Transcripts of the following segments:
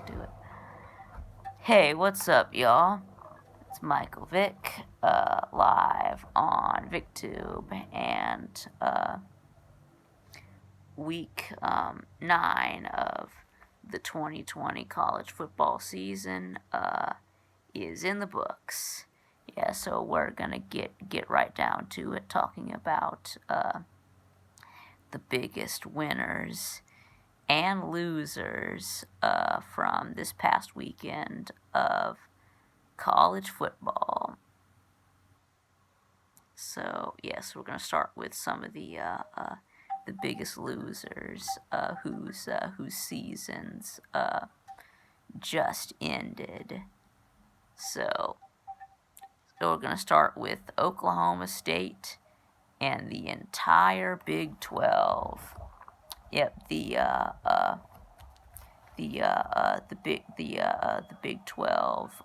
do it. Hey, what's up, y'all? It's Michael Vick, live on VicTube, and week 9 of the 2020 college football season is in the books. Yeah, so we're gonna get right down to it, talking about the biggest winners and losers from this past weekend of college football. So yes, we're gonna start with some of the biggest losers whose seasons just ended. So we're gonna start with Oklahoma State and the entire Big 12. Yep, the Big 12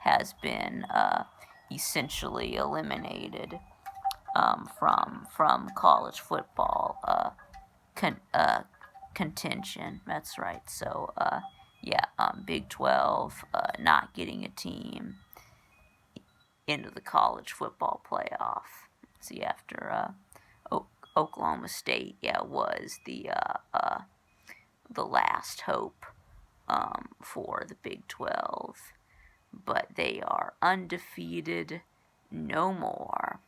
has been essentially eliminated from college football contention. That's right. So Big 12 not getting a team into the college football playoff. See, after Oklahoma State, was the last hope for the Big 12, but they are undefeated no more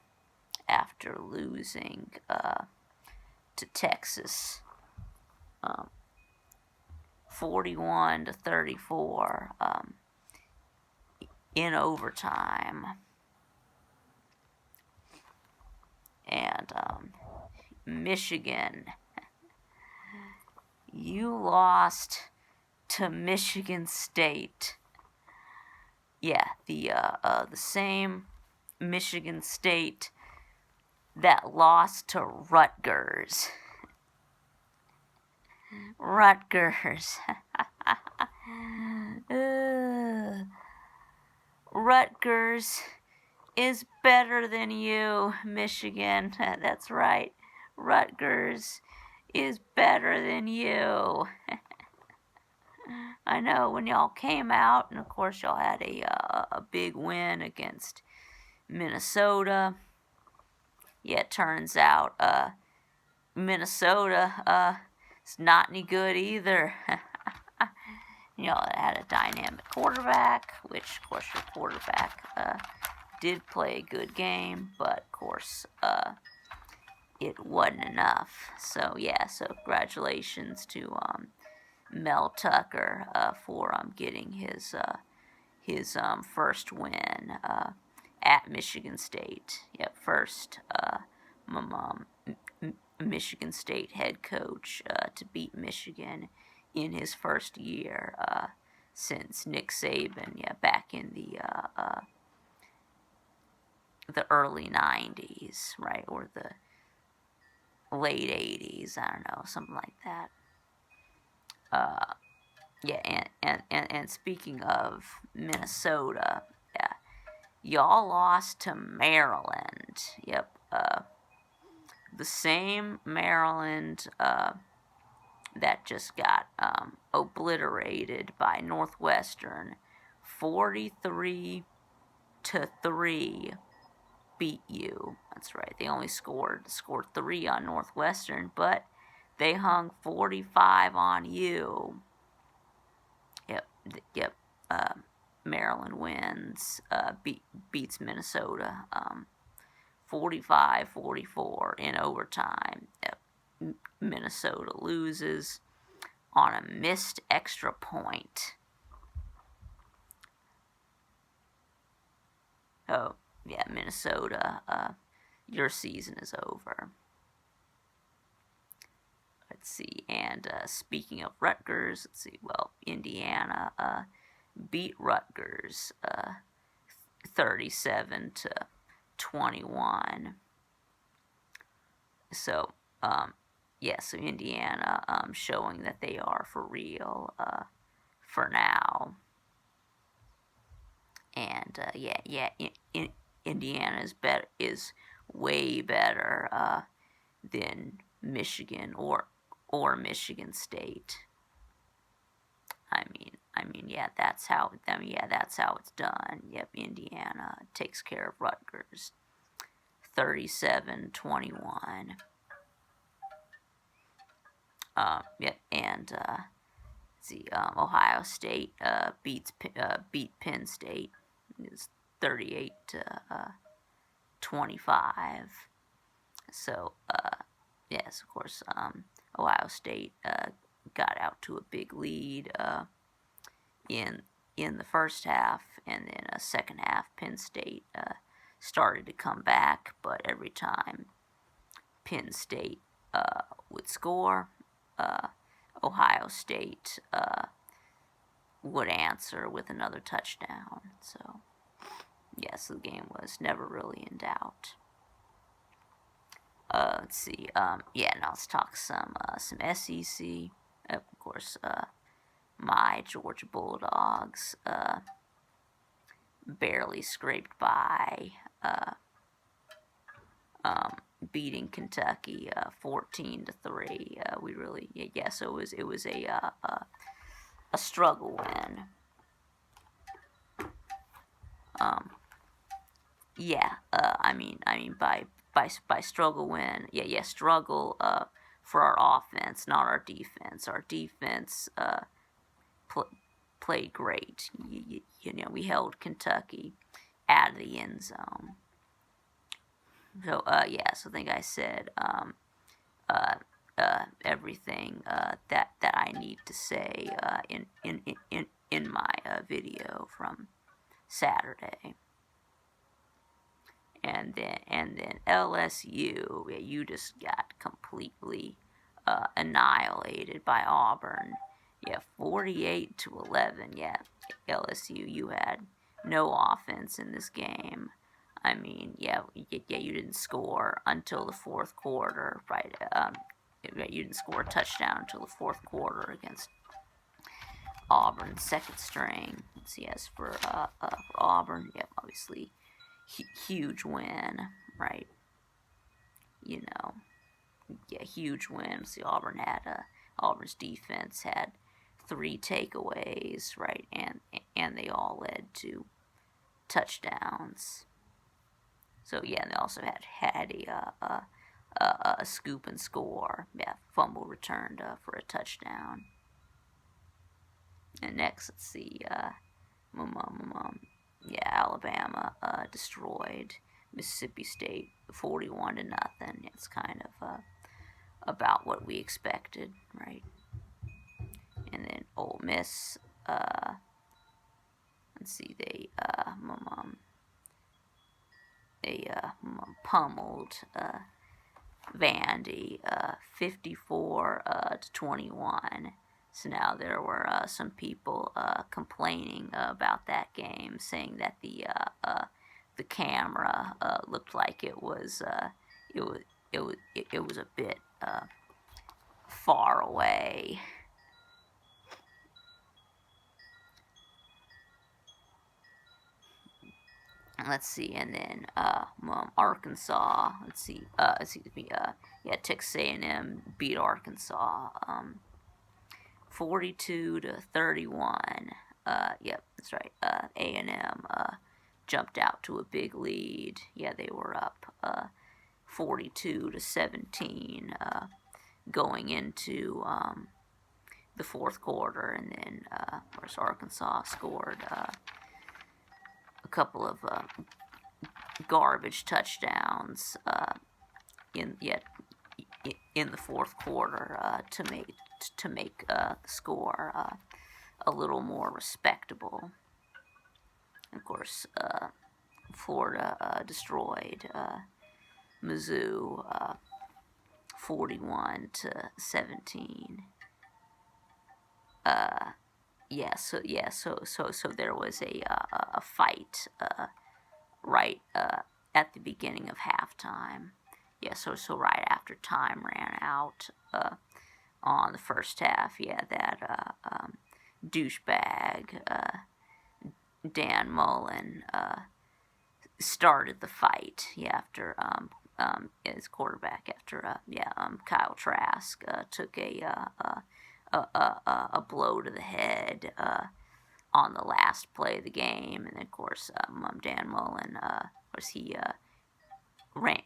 after losing to Texas 41-34 in overtime. And Michigan, you lost to Michigan State. Yeah, the same Michigan State that lost to Rutgers. Rutgers. Rutgers is better than you, Michigan. That's right. Rutgers is better than you. I know, when y'all came out, and of course y'all had a big win against Minnesota. Yeah, it turns out Minnesota is not any good either. Y'all had a dynamic quarterback, which of course your quarterback did play a good game, but of course it wasn't enough. So so congratulations to Mel Tucker for getting his first win at Michigan State. Yep, first Michigan State head coach to beat Michigan in his first year since Nick Saban. Back in the early 90s, right, or the late 80s. I don't know, something like that. And speaking of Minnesota, y'all lost to Maryland. Yep, the same Maryland that just got obliterated by Northwestern, 43-3, beat you. That's right. They only scored 3 on Northwestern, but they hung 45 on you. Yep. Maryland wins, beats Minnesota 45-44 in overtime. Minnesota loses on a missed extra point. Oh, yeah, Minnesota, your season is over. Let's see, and speaking of Rutgers, let's see, well, Indiana beat Rutgers 37-21. So, so Indiana showing that they are for real for now. And Indiana is way better than Michigan or Michigan State. I mean, yeah, that's how it's done. Yep, Indiana takes care of Rutgers, 37-21. Yep, and see, Ohio State beat Penn State. It's 38-25. So yes, of course, Ohio State got out to a big lead in the first half, and then a second half, Penn State started to come back, but every time Penn State would score, Ohio State would answer with another touchdown. So yes, the game was never really in doubt. Let's see. Now let's talk some SEC. Of course, my Georgia Bulldogs barely scraped by, beating Kentucky 14-3. We really, so it was a struggle win. By struggle win, struggle for our offense, not our defense. Our defense played great. We held Kentucky out of the end zone. So so I think I said everything that I need to say in my video from Saturday. And then LSU, you just got completely annihilated by Auburn. 48-11. LSU, you had no offense in this game. You didn't score until the fourth quarter, right? You didn't score a touchdown until the fourth quarter against Auburn, second string. Yes, for Auburn, obviously, huge win, right? Huge win. See, Auburn's defense had 3 takeaways, right, and they all led to touchdowns. So and they also had a scoop and score, fumble returned for a touchdown. And next, let's see, Alabama destroyed Mississippi State 41-0. It's kind of about what we expected, right? And then Ole Miss, let's see, they pummeled Vandy 54-21. So now there were some people complaining about that game, saying that the camera looked like it was a bit far away. Let's see, and then Arkansas. Let's see. Texas A&M beat Arkansas 42-31. That's right. A&M jumped out to a big lead. They were up 42-17 going into the fourth quarter, and then of course Arkansas scored a couple of garbage touchdowns in the fourth quarter to make the score a little more respectable. Of course, Florida destroyed Mizzou 41-17. So there was a fight right at the beginning of halftime. So right after time ran out on the first half, that douchebag Dan Mullen started the fight. After his quarterback, after Kyle Trask took a blow to the head on the last play of the game, and then of course Dan Mullen, of course he ran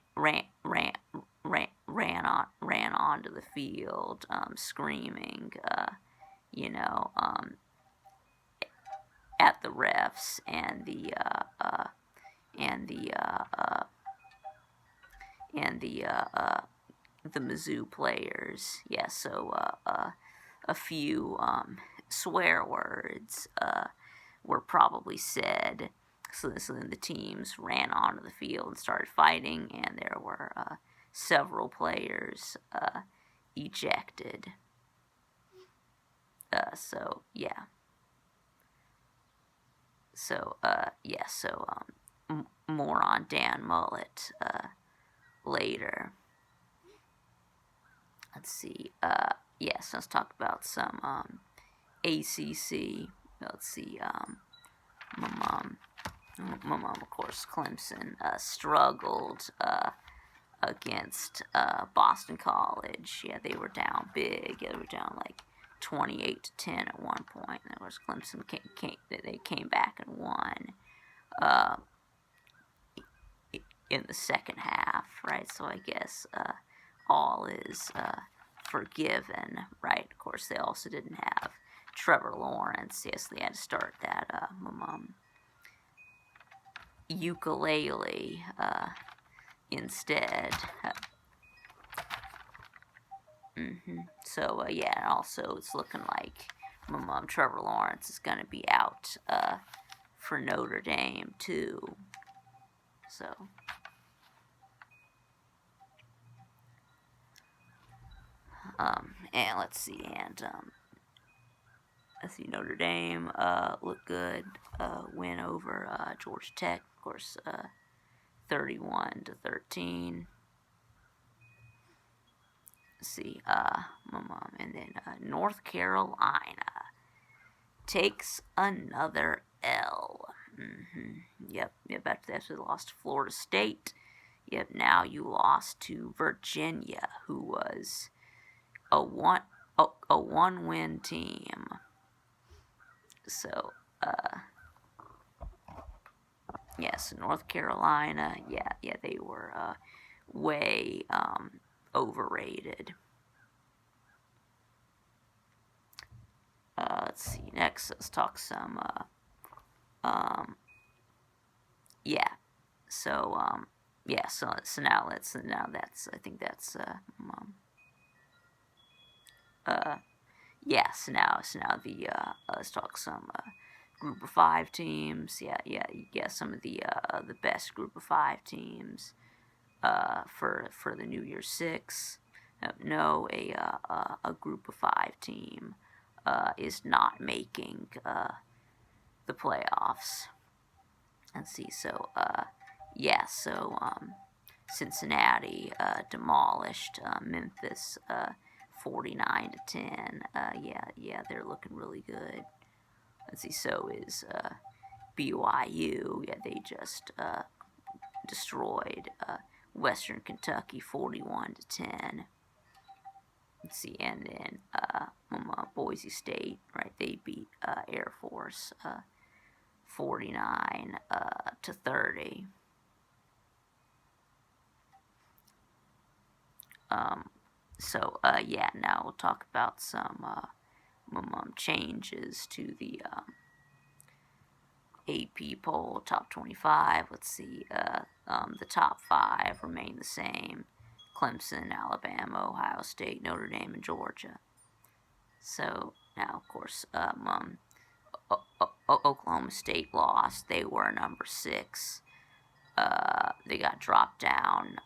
onto the field, screaming, at the refs and the Mizzou players. Yeah, so a few swear words were probably said. So then the teams ran onto the field and started fighting, and there were several players ejected. So yeah. So more on Dan Mullet later. Let's see. Yes, let's talk about some ACC. Let's see. My mom, of course, Clemson struggled against Boston College. Yeah, they were down big. Yeah, they were down like 28-10 at one point. And of course, Clemson came back and won in the second half, right? So I guess all is forgiven, right? Of course, they also didn't have Trevor Lawrence. Yes, they had to start that ukulele instead. So yeah, and also it's looking like Trevor Lawrence is going to be out for Notre Dame too. So and let's see, Notre Dame looked good. Win over Georgia Tech, of course, 31-13. Let's see, and then North Carolina takes another L. Yep, after they lost to Florida State. Yep, now you lost to Virginia, who was a one-win team. So, yes, North Carolina, yeah, they were way overrated. Let's see. Next, let's talk some. Yeah. So yeah. So now that's I think that's yeah. So now the let's talk some Group of 5 teams. Yeah. Some of the best Group of 5 teams for the New Year's Six. No, a Group of 5 team is not making the playoffs. Let's see. So yeah. So Cincinnati demolished Memphis 49-10. Yeah, they're looking really good. Let's see. So is BYU. Yeah, they just destroyed Western Kentucky 41-10. Let's see, and then Boise State, right? They beat Air Force 49-30. So yeah, now we'll talk about some changes to the AP poll top 25. Let's see, the top 5 remain the same: Clemson, Alabama, Ohio State, Notre Dame, and Georgia. So now, of course, Oklahoma State lost. They were number 6. They got dropped down.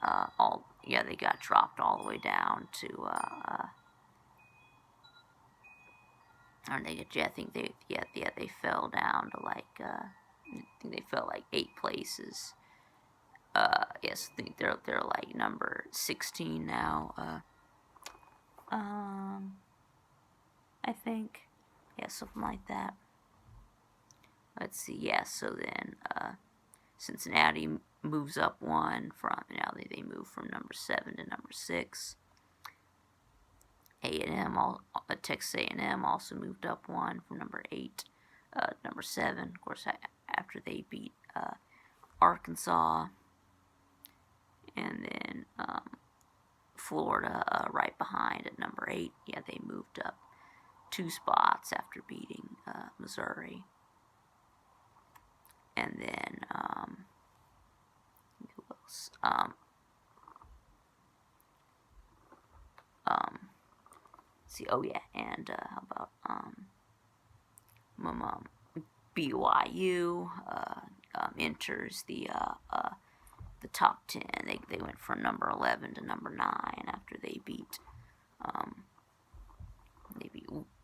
They got dropped all the way down to. I think they fell down to like. I think they fell like 8 places. Yes, I think they're like number 16 now. I think, yeah, something like that. Let's see. Yeah, so then Cincinnati moves up 1 from now they move from number 7 to number 6. Texas A&M also moved up 1 from number 8 to number number 7, of course, after they beat Arkansas. And then Florida right behind at number 8. Yeah, they moved up 2 spots after beating Missouri. And then, who else? See, oh yeah, and how about BYU enters the top 10. They went from number 11 to number 9 after they beat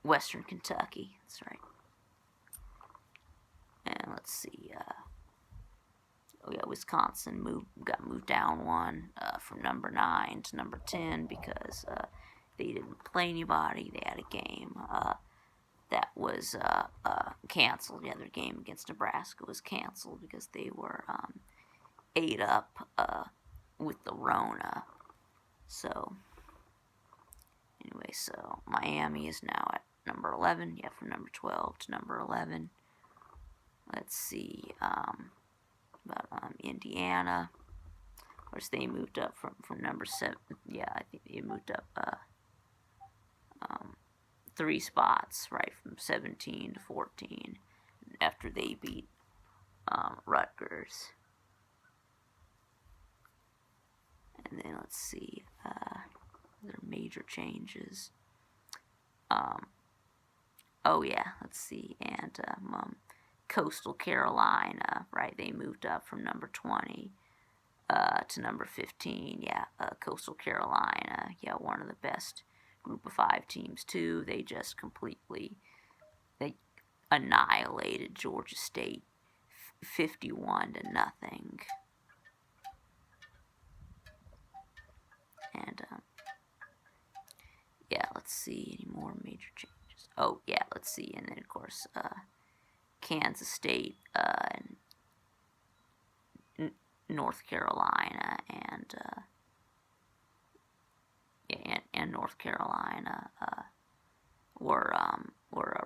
Western Kentucky. That's right. And let's see. Oh yeah, Wisconsin got moved down 1 from number 9 to number 10 because they didn't play anybody. They had a game that was canceled. Yeah, their game against Nebraska was canceled because they were ate up with the Rona. So anyway, so Miami is now at number 11. Yeah, from number 12 to number 11. Let's see about Indiana. Of course, they moved up from number 7. Yeah, I think they moved up 3 spots, right, from 17 to 14 after they beat Rutgers. And then let's see, there are major changes. Oh yeah, let's see, and Coastal Carolina, right, they moved up from number 20 to number 15. Yeah, Coastal Carolina, yeah, one of the best group of 5 teams too. They just completely annihilated Georgia State 51-0. And yeah, let's see any more major changes. Oh yeah, let's see, and then of course Kansas State and North Carolina and North Carolina were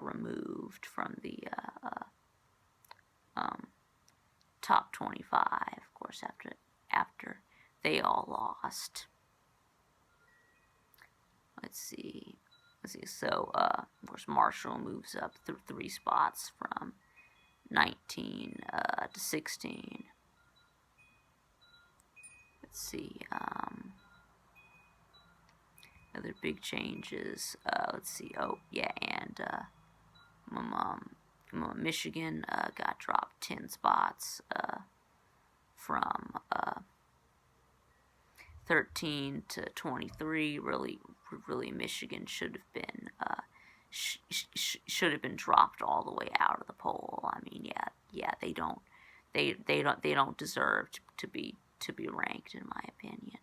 removed from the top 25. Of course, after they all lost. Let's see. So, of course, Marshall moves up 3 spots from 19 to 16. Let's see. Other big changes. Let's see. Oh, yeah, and Michigan got dropped 10 spots from 13 to 23. Really, Michigan should have been should have been dropped all the way out of the poll. I mean, yeah, they don't deserve to be ranked, in my opinion.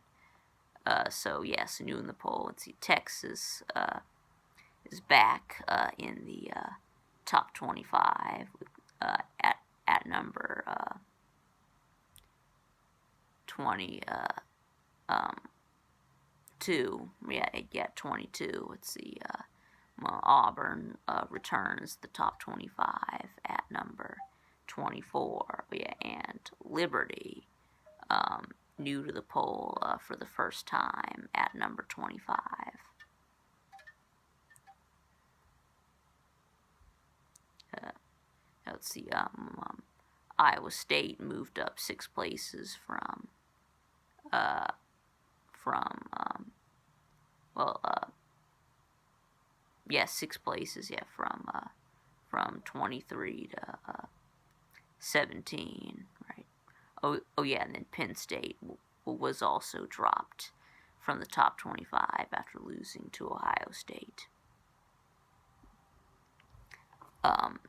So yes, new in the poll. Let's see, Texas is back in the top 25 at number 22. Yeah, 22. Let's see. Auburn returns the top 25 at number 24. Yeah, and Liberty, new to the poll for the first time at number 25. Let's see. Iowa State moved up 6 places from 6 places, yeah, from 23 to 17, right? Oh yeah, and then Penn State was also dropped from the top 25 after losing to Ohio State.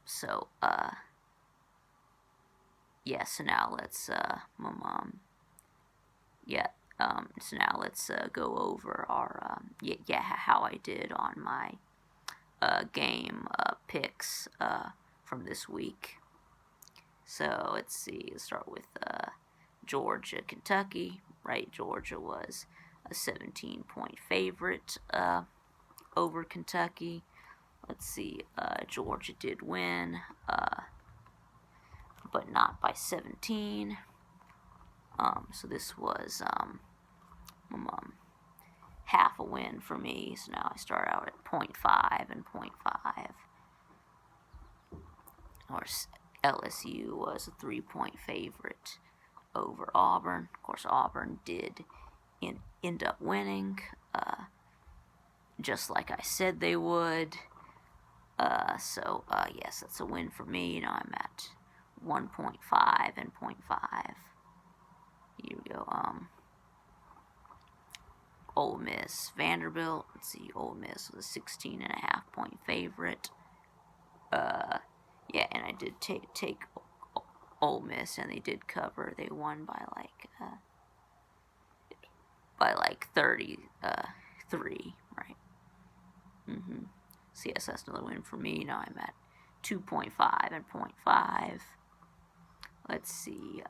So now let's so now let's go over our how I did on my game picks from this week. So let's see. Let's start with Georgia, Kentucky. Right, Georgia was a 17-point favorite over Kentucky. Let's see. Georgia did win but not by 17. So this was half a win for me. So now I start out at 0.5 and 0.5. Of course, LSU was a 3-point favorite over Auburn. Of course, Auburn did end up winning, just like I said they would. So yes, that's a win for me. Now I'm at 1.5 and 0.5. Here we go. Ole Miss, Vanderbilt. Let's see, Ole Miss was a 16.5-point favorite. Yeah, and I did take Ole Miss, and they did cover. They won by like 33, right? So yes, that's another win for me. Now I'm at 2.5 and 0.5. Let's see,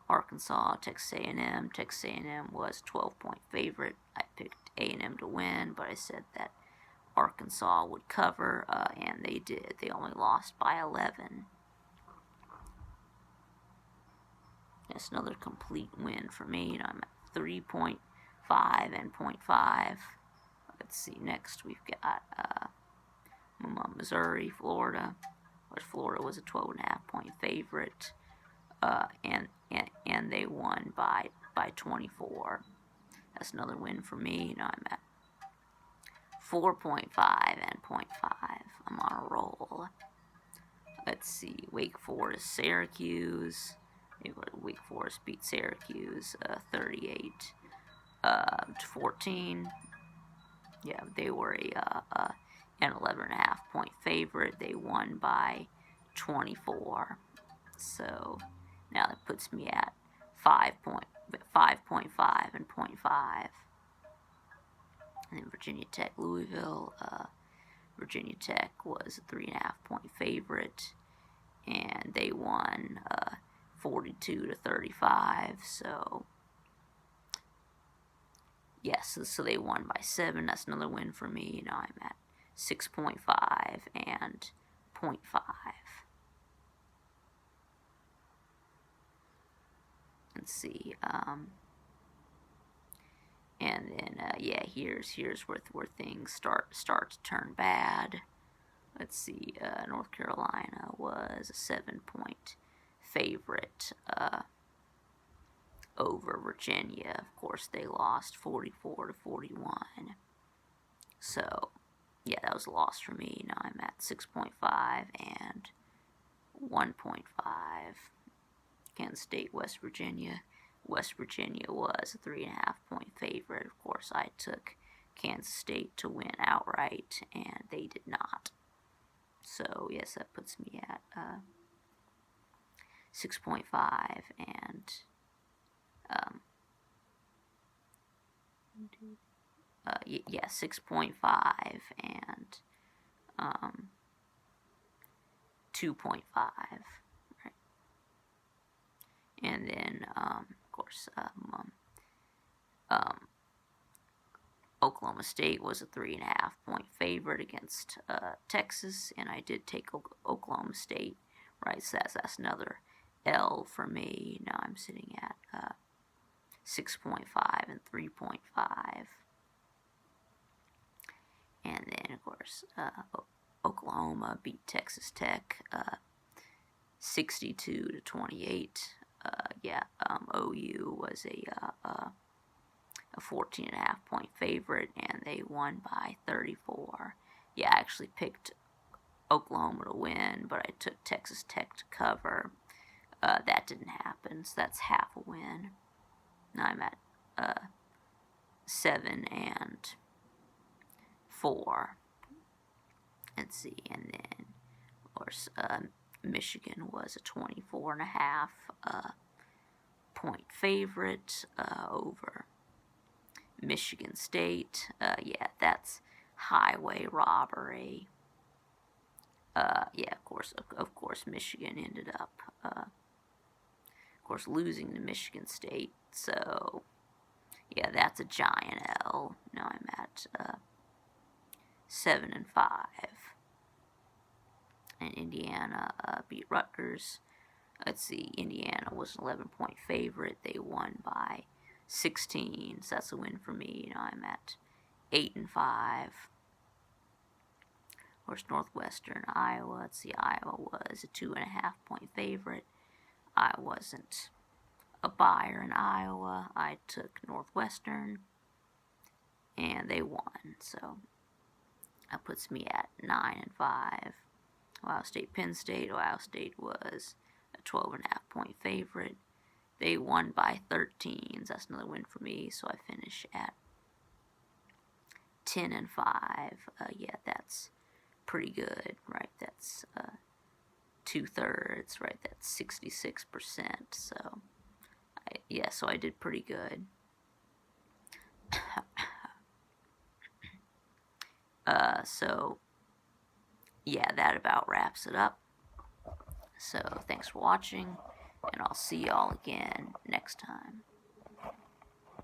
Arkansas, Texas A&M. Texas A&M was a 12-point favorite. I picked A&M to win, but I said that Arkansas would cover, and they did. They only lost by 11. That's another complete win for me. I'm at 3.5 and 0.5. Let's see, next we've got Missouri, Florida. Florida was a 12.5-point favorite, and they won by 24. That's another win for me. Now I'm at 4.5 and 0.5. I'm on a roll. Let's see, Wake Forest, Syracuse. Wake Forest beat Syracuse 38 to 14. Yeah, they were an 11.5-point favorite. They won by 24. So now that puts me at 5.5 and 0.5. And then Virginia Tech, Louisville. Virginia Tech was a 3.5-point favorite, and they won 42 to 35. So yes, so they won by 7. That's another win for me. Now I'm at 6.5 and 0.5. Let's see. And then yeah, here's where things start to turn bad. Let's see. North Carolina was a 7-point favorite over Virginia. Of course, they lost 44 to 41. So yeah, that was a loss for me. Now I'm at 6.5 and 1.5. Kansas State, West Virginia. West Virginia was a 3.5-point favorite. Of course, I took Kansas State to win outright, and they did not. So yes, that puts me at 6.5 and 6.5 and 2.5, right? And then, of course, Oklahoma State was a 3.5-point favorite against Texas, and I did take Oklahoma State, right? So that's another L for me. Now I'm sitting at 6.5 and 3.5. And then, of course, Oklahoma beat Texas Tech 62 to 28. OU was a 14.5-point favorite, and they won by 34. Yeah, I actually picked Oklahoma to win, but I took Texas Tech to cover. That didn't happen, so that's half a win. Now I'm at 7 and 4. Let's see, and then, of course, Michigan was a 24.5 point favorite over Michigan State. Yeah, that's highway robbery. Yeah, of course, Michigan ended up, of course, losing to Michigan State. So, yeah, that's a giant L. Now I'm at 7 and 5. And Indiana beat Rutgers. Let's see, Indiana was an 11-point favorite. They won by 16, so that's a win for me. I'm at 8-5. Of course, Northwestern, Iowa. Let's see, Iowa was a 2.5-point favorite. I wasn't a buyer in Iowa. I took Northwestern, and they won. So that puts me at 9-5. Ohio State, Penn State. Ohio State was a 12.5-point favorite. They won by 13. So that's another win for me. So I finish at 10-5. Yeah, that's pretty good, right? That's 2/3, right? That's 66%. So, so I did pretty good. So, yeah, that about wraps it up. So, thanks for watching, and I'll see y'all again next time.